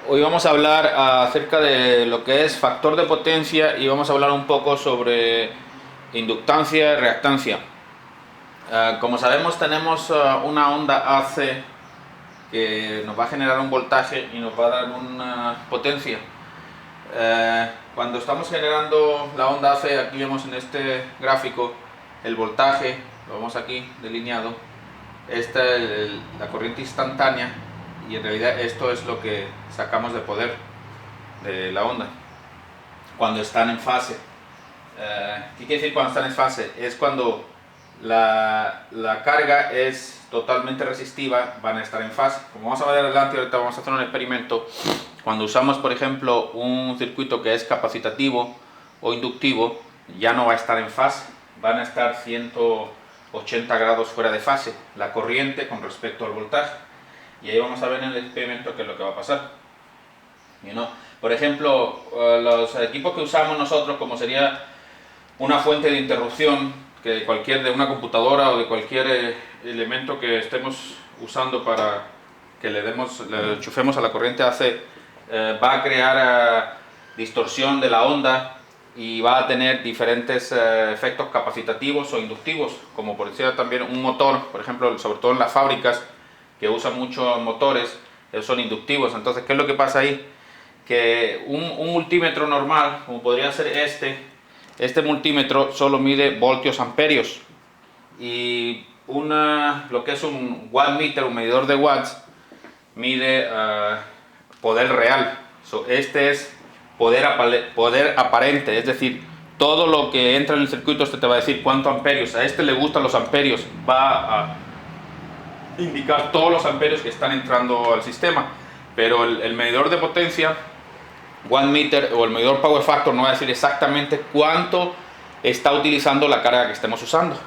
Hoy vamos a hablar acerca de lo que es factor de potencia y vamos a hablar un poco sobre inductancia y reactancia. Como sabemos, tenemos una onda AC que nos va a generar un voltaje y nos va a dar una potencia. Cuando estamos generando la onda AC, aquí vemos en este gráfico el voltaje, lo vemos aquí delineado, esta es la corriente instantánea y en realidad esto es lo que sacamos de poder de la onda cuando están en fase. ¿Qué quiere decir cuando están en fase? Es cuando la carga es totalmente resistiva, van a estar en fase. Como vamos a ver adelante, ahorita vamos a hacer un experimento. Cuando usamos, por ejemplo, un circuito que es capacitativo o inductivo, ya no va a estar en fase, van a estar 180 grados fuera de fase, la corriente con respecto al voltaje. Y ahí vamos a ver en el experimento qué es lo que va a pasar. Por ejemplo, los equipos que usamos nosotros, como sería una fuente de interrupción, que de una computadora o de cualquier elemento que estemos usando para que le enchufemos a la corriente AC, va a crear distorsión de la onda y va a tener diferentes efectos capacitativos o inductivos, como por decir también un motor, por ejemplo, sobre todo en las fábricas que usan muchos motores, son inductivos. Entonces, ¿qué es lo que pasa ahí? Que un multímetro normal, como podría ser este multímetro solo mide voltios amperios, y lo que es un wattmeter, un medidor de watts, mide poder real. Este es poder aparente, es decir, todo lo que entra en el circuito te va a decir cuántos amperios. A este le gustan los amperios, va a indicar todos los amperios que están entrando al sistema. Pero el medidor de potencia, wattmeter, o el medidor power factor, no va a decir exactamente cuánto está utilizando la carga que estemos usando.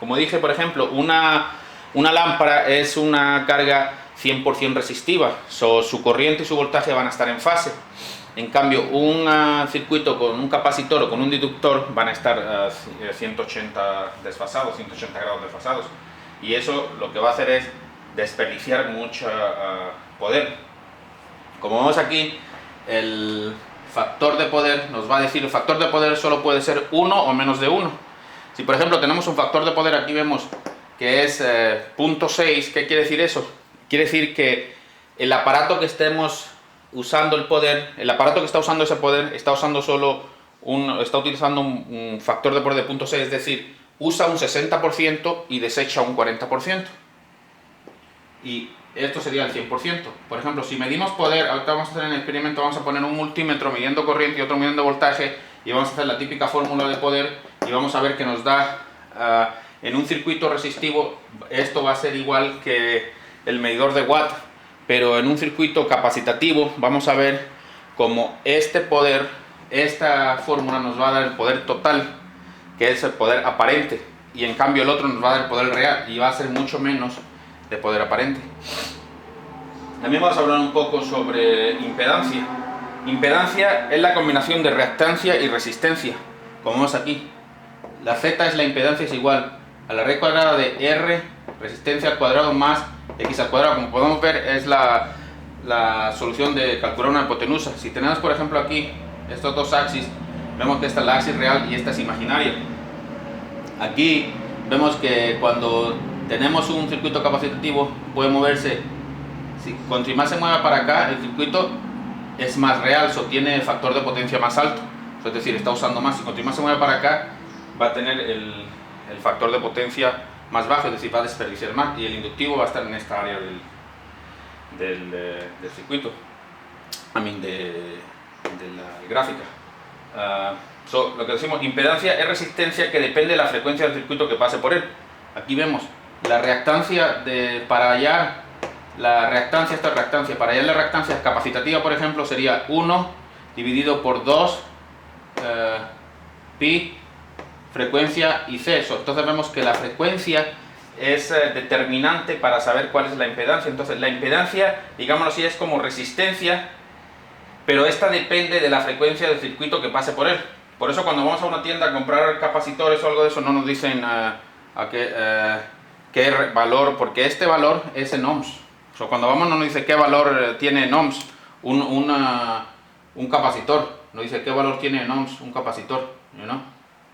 Como dije, por ejemplo, una lámpara es una carga 100% resistiva, su corriente y su voltaje van a estar en fase. En cambio, un circuito con un capacitor o con un inductor van a estar 180 desfasados, 180 grados desfasados. Y eso lo que va a hacer es desperdiciar mucho poder. Como vemos aquí, el factor de poder nos va a decir, el factor de poder solo puede ser 1 o menos de 1. Si por ejemplo tenemos un factor de poder, aquí vemos que es 0.6, ¿qué quiere decir eso? Quiere decir que el aparato que estemos usando el aparato que está usando ese poder, está utilizando un factor de poder de 0.6, es decir, usa un 60% y desecha un 40%. Y esto sería el 100%. Por ejemplo, si medimos poder, ahorita vamos a hacer en el experimento, vamos a poner un multímetro midiendo corriente y otro midiendo voltaje, y vamos a hacer la típica fórmula de poder, y vamos a ver que nos da, en un circuito resistivo, esto va a ser igual que el medidor de watt, pero en un circuito capacitativo vamos a ver como esta fórmula nos va a dar el poder total, que es el poder aparente, y en cambio el otro nos va a dar el poder real, y va a ser mucho menos de poder aparente. También vamos a hablar un poco sobre impedancia. Impedancia es la combinación de reactancia y resistencia, como vemos aquí. La Z es la impedancia, es igual a la raíz cuadrada de R, resistencia al cuadrado, más X al cuadrado. Como podemos ver, es la solución de calcular una hipotenusa. Si tenemos, por ejemplo, aquí estos dos axis, vemos que esta es la axis real y esta es imaginaria. Aquí vemos que cuando tenemos un circuito capacitativo puede moverse, cuanto más se mueva para acá, el circuito es más real, tiene factor de potencia más alto, es decir, está usando más, y cuanto más se mueve para acá va a tener el factor de potencia más bajo, es decir, va a desperdiciar más, y el inductivo va a estar en esta área del circuito, de la gráfica. Lo que decimos, impedancia es resistencia que depende de la frecuencia del circuito que pase por él. Aquí vemos la reactancia para hallar la reactancia, para hallar la reactancia capacitativa, por ejemplo, sería 1 dividido por 2 pi, frecuencia y C. Entonces vemos que la frecuencia es determinante para saber cuál es la impedancia. Entonces la impedancia, digámoslo así, es como resistencia, pero esta depende de la frecuencia del circuito que pase por él. Por eso cuando vamos a una tienda a comprar capacitores o algo de eso, no nos dicen qué valor, porque este valor es en ohms. Cuando vamos no nos dice qué valor tiene en ohms. un capacitor, no dice qué valor tiene en ohms un capacitor, ¿no?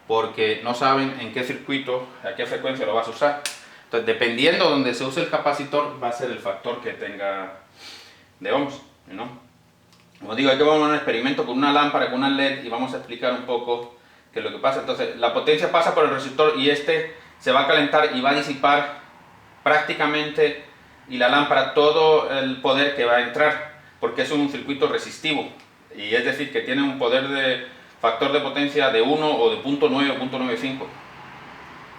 Porque no saben en qué circuito, a qué frecuencia lo vas a usar. Entonces, dependiendo de donde se use el capacitor, va a ser el factor que tenga de ohms, ¿no? Como digo, aquí vamos a hacer un experimento con una lámpara, con una LED, y vamos a explicar un poco qué es lo que pasa. Entonces, la potencia pasa por el resistor y este se va a calentar y va a disipar prácticamente, y la lámpara, todo el poder que va a entrar, porque es un circuito resistivo, y es decir, que tiene un poder de factor de potencia de 1 o de 0.9 o 0.95.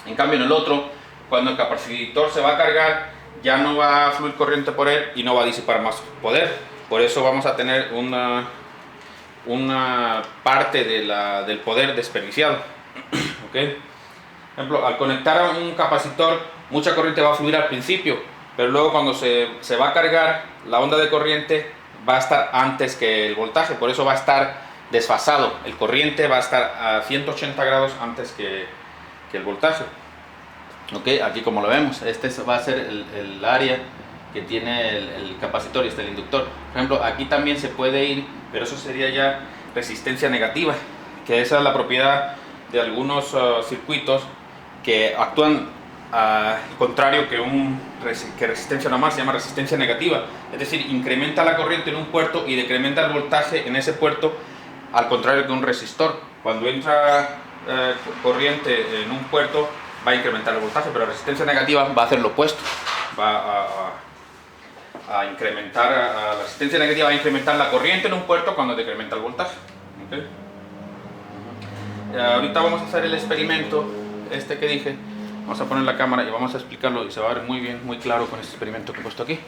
En cambio, en el otro, cuando el capacitor se va a cargar, ya no va a fluir corriente por él y no va a disipar más poder. Por eso vamos a tener una parte del poder desperdiciado. ¿Okay? Por ejemplo, al conectar a un capacitor, mucha corriente va a fluir al principio, pero luego cuando se va a cargar, la onda de corriente va a estar antes que el voltaje, por eso va a estar desfasado. El corriente va a estar a 180 grados antes que el voltaje. Okay, aquí como lo vemos, este va a ser el área que tiene el capacitor y este el inductor. Por ejemplo, aquí también se puede ir, pero eso sería ya resistencia negativa, que esa es la propiedad de algunos circuitos que actúan contrario que resistencia normal, se llama resistencia negativa. Es decir, incrementa la corriente en un puerto y decrementa el voltaje en ese puerto, al contrario que un resistor. Cuando entra corriente en un puerto, va a incrementar el voltaje, pero la resistencia negativa va a hacer lo opuesto, va a incrementar, la resistencia negativa va a incrementar la corriente en un puerto cuando decrementa el voltaje. ¿Okay? Ahorita vamos a hacer el experimento este que dije, vamos a poner la cámara y vamos a explicarlo, y se va a ver muy bien, muy claro con este experimento que he puesto aquí.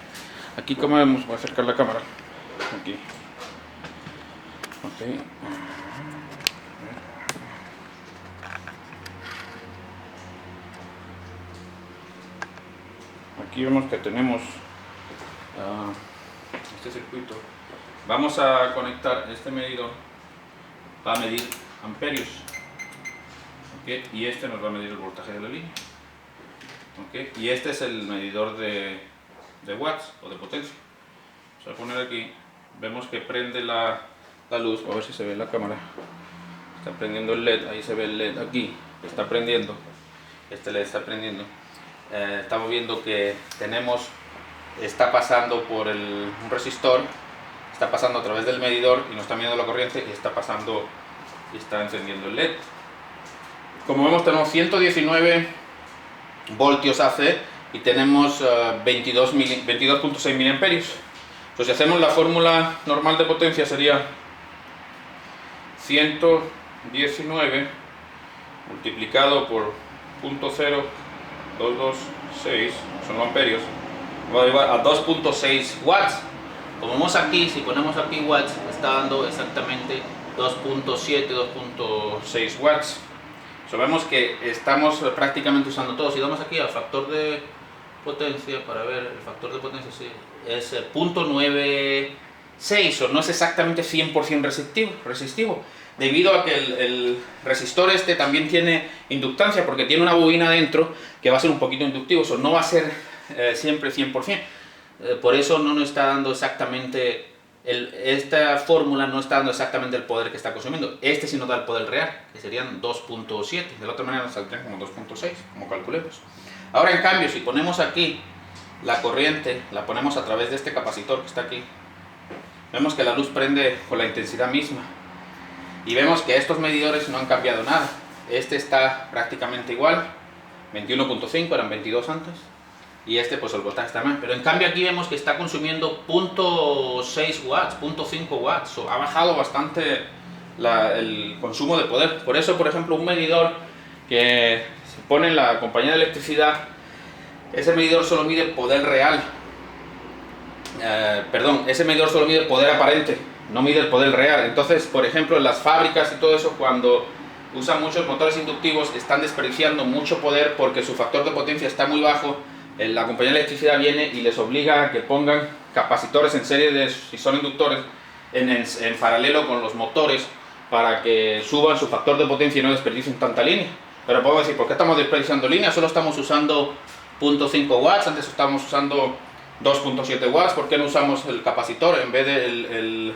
Aquí, como vemos, voy a acercar la cámara, aquí. Okay. Aquí vemos que tenemos este circuito. Vamos a conectar este medidor, va a medir amperios, ¿okay? Y este nos va a medir el voltaje de la línea, ¿okay? Y este es el medidor de watts o de potencia. Vamos a poner aquí, vemos que prende la luz, a ver si se ve en la cámara, está prendiendo el LED, ahí se ve el LED aquí, está prendiendo, este LED está prendiendo. Estamos viendo que está pasando por un resistor, está pasando a través del medidor y nos está midiendo la corriente, y está encendiendo el LED. Como vemos, tenemos 119 voltios AC y tenemos 22.6 miliamperios. Pues si hacemos la fórmula normal de potencia, sería 119 multiplicado por 0.0226, son amperios, va a llevar a 2.6 watts. Como vemos aquí, si ponemos aquí watts, está dando exactamente 2.7, 2.6 watts. Vemos que estamos prácticamente usando todo. Si damos aquí al factor de potencia, para ver el factor de potencia, sí, es 0.96, o no es exactamente 100% resistivo, debido a que el resistor este también tiene inductancia, porque tiene una bobina dentro que va a ser un poquito inductivo, o no va a ser siempre 100%. Por eso no nos está dando exactamente, esta fórmula no está dando exactamente el poder que está consumiendo. Este sí nos da el poder real, que serían 2.7, de la otra manera nos saldrían como 2.6, como calculemos. Ahora, en cambio, si ponemos aquí la corriente, la ponemos a través de este capacitor que está aquí, vemos que la luz prende con la intensidad misma, y vemos que estos medidores no han cambiado nada. Este está prácticamente igual, 21.5, eran 22 antes, y este pues el voltaje está mal, pero en cambio aquí vemos que está consumiendo 0.6 watts, 0.5 watts, ha bajado bastante el consumo de poder. Por eso, por ejemplo, un medidor que se pone en la compañía de electricidad, ese medidor solo mide poder real, ese medidor solo mide poder aparente, no mide el poder real. Entonces, por ejemplo, en las fábricas y todo eso, cuando usan muchos motores inductivos, están desperdiciando mucho poder porque su factor de potencia está muy bajo. La compañía de electricidad viene y les obliga a que pongan capacitores en serie, si son inductores, en paralelo con los motores, para que suban su factor de potencia y no desperdicien tanta línea. Pero podemos decir, ¿por qué estamos desperdiciando línea? Solo estamos usando 0.5 watts, antes estábamos usando 2.7 watts, ¿por qué no usamos el capacitor en vez del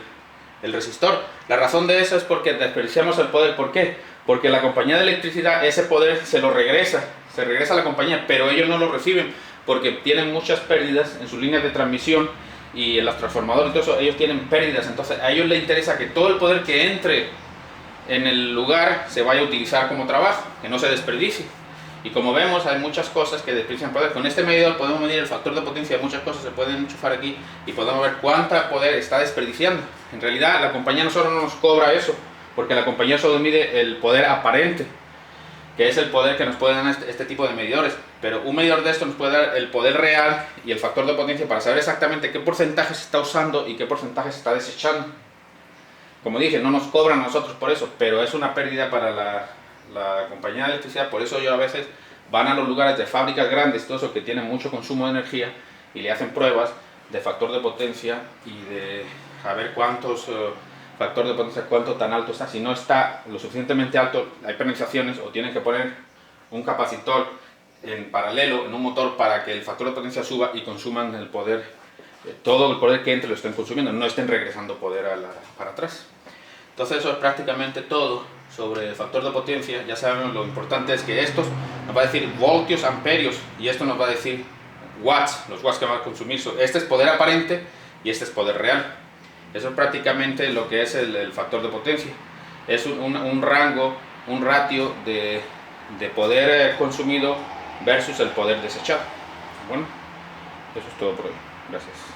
el resistor? La razón de eso es porque desperdiciamos el poder. ¿Por qué? Porque la compañía de electricidad ese poder se lo regresa, se regresa a la compañía, pero ellos no lo reciben porque tienen muchas pérdidas en sus líneas de transmisión y en los transformadores y todo eso, ellos tienen pérdidas. Entonces a ellos les interesa que todo el poder que entre en el lugar se vaya a utilizar como trabajo, que no se desperdicie. Y como vemos, hay muchas cosas que desperdician poder. Con este medidor podemos medir el factor de potencia de muchas cosas, se pueden enchufar aquí y podemos ver cuánta poder está desperdiciando. En realidad la compañía nosotros no nos cobra eso, porque la compañía solo mide el poder aparente, que es el poder que nos puede dar este tipo de medidores. Pero un medidor de esto nos puede dar el poder real y el factor de potencia para saber exactamente qué porcentaje se está usando y qué porcentaje se está desechando. Como dije, no nos cobran a nosotros por eso, pero es una pérdida para la compañía de electricidad. Por eso yo a veces van a los lugares de fábricas grandes, todo eso que tienen mucho consumo de energía, y le hacen pruebas de factor de potencia y de a ver cuántos factor de potencia, cuánto tan alto está. Si no está lo suficientemente alto, hay penalizaciones o tienen que poner un capacitor en paralelo en un motor para que el factor de potencia suba y consuman el poder, todo el poder que entre lo estén consumiendo, no estén regresando poder para atrás. Entonces eso es prácticamente todo sobre el factor de potencia. Ya sabemos, lo importante es que estos nos va a decir voltios, amperios, y esto nos va a decir watts, los watts que va a consumir. Este es poder aparente y este es poder real. Eso es prácticamente lo que es el factor de potencia. Es un rango, un ratio de poder consumido versus el poder desechado. Bueno, eso es todo por hoy. Gracias.